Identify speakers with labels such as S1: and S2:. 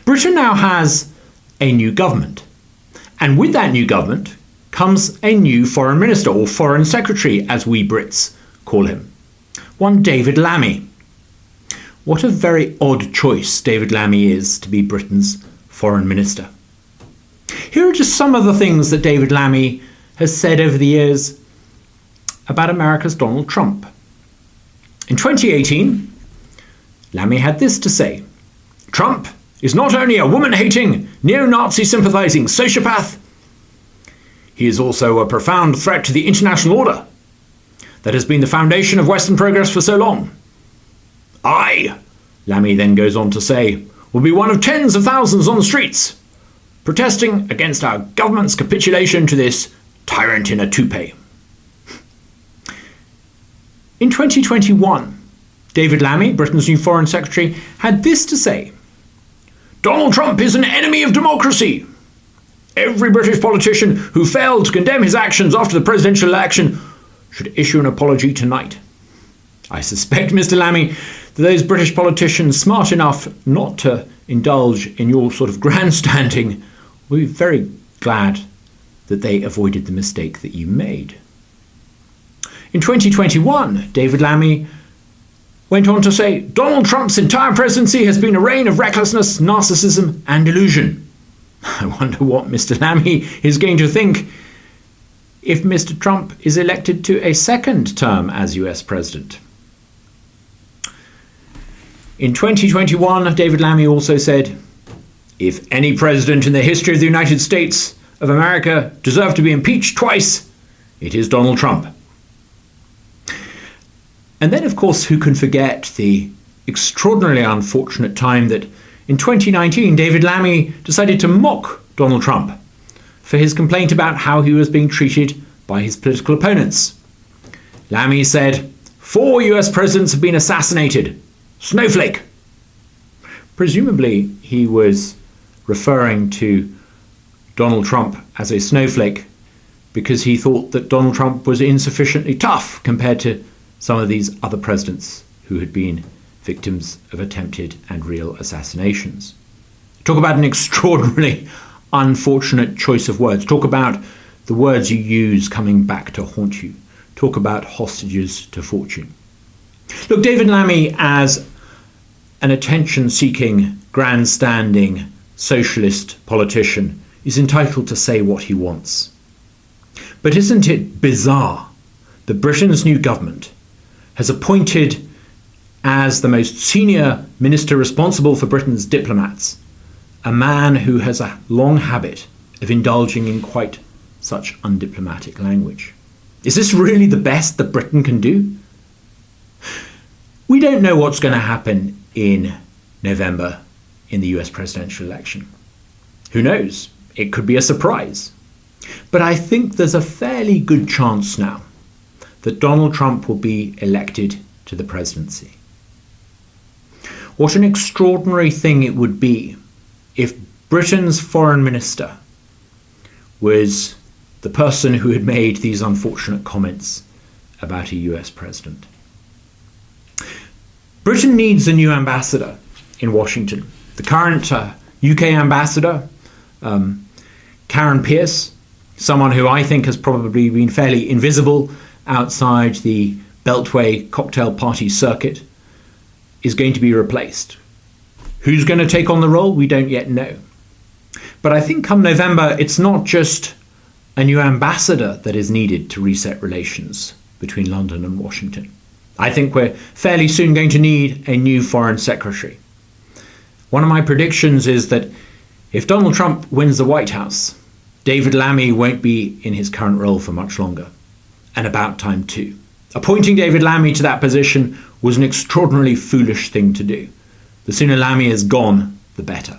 S1: Britain now has a new government. And with that new government comes a new foreign minister, or foreign secretary, as we Brits call him. One David Lammy. What a very odd choice David Lammy is to be Britain's foreign minister. Here are just some of the things that David Lammy has said over the years about America's Donald Trump. In 2018, Lammy had this to say: Trump is not only a woman-hating, neo-Nazi sympathising sociopath, he is also a profound threat to the international order that has been the foundation of Western progress for so long. I, Lammy then goes on to say, will be one of tens of thousands on the streets, protesting against our government's capitulation to this tyrant in a toupee. In 2021, David Lammy, Britain's new Foreign Secretary, had this to say: Donald Trump is an enemy of democracy. Every British politician who failed to condemn his actions after the presidential election should issue an apology tonight. I suspect, Mr. Lammy, that those British politicians smart enough not to indulge in your sort of grandstanding will be very glad that they avoided the mistake that you made. In 2021, David Lammy went on to say, Donald Trump's entire presidency has been a reign of recklessness, narcissism and delusion. I wonder what Mr. Lammy is going to think if Mr. Trump is elected to a second term as US president. In 2021, David Lammy also said, if any president in the history of the United States of America deserved to be impeached twice, it is Donald Trump. And then, of course, who can forget the extraordinarily unfortunate time that in 2019, David Lammy decided to mock Donald Trump for his complaint about how he was being treated by his political opponents. Lammy said, 4 US presidents have been assassinated. Snowflake. Presumably, he was referring to Donald Trump as a snowflake because he thought that Donald Trump was insufficiently tough compared to some of these other presidents who had been victims of attempted and real assassinations. Talk about an extraordinarily unfortunate choice of words. Talk about the words you use coming back to haunt you. Talk about hostages to fortune. Look, David Lammy, as an attention-seeking, grandstanding, socialist politician, is entitled to say what he wants. But isn't it bizarre that Britain's new government has appointed as the most senior minister responsible for Britain's diplomats a man who has a long habit of indulging in quite such undiplomatic language? Is this really the best that Britain can do? We don't know what's going to happen in November in the US presidential election. Who knows? It could be a surprise. But I think there's a fairly good chance now that Donald Trump will be elected to the presidency. What an extraordinary thing it would be if Britain's foreign minister was the person who had made these unfortunate comments about a US president. Britain needs a new ambassador in Washington. The current UK ambassador, Karen Pierce, someone who I think has probably been fairly invisible outside the Beltway cocktail party circuit, is going to be replaced. Who's going to take on the role? We don't yet know. But I think come November, it's not just a new ambassador that is needed to reset relations between London and Washington. I think we're fairly soon going to need a new foreign secretary. One of my predictions is that if Donald Trump wins the White House, David Lammy won't be in his current role for much longer. And about time too. Appointing David Lammy to that position was an extraordinarily foolish thing to do. The sooner Lammy is gone, the better.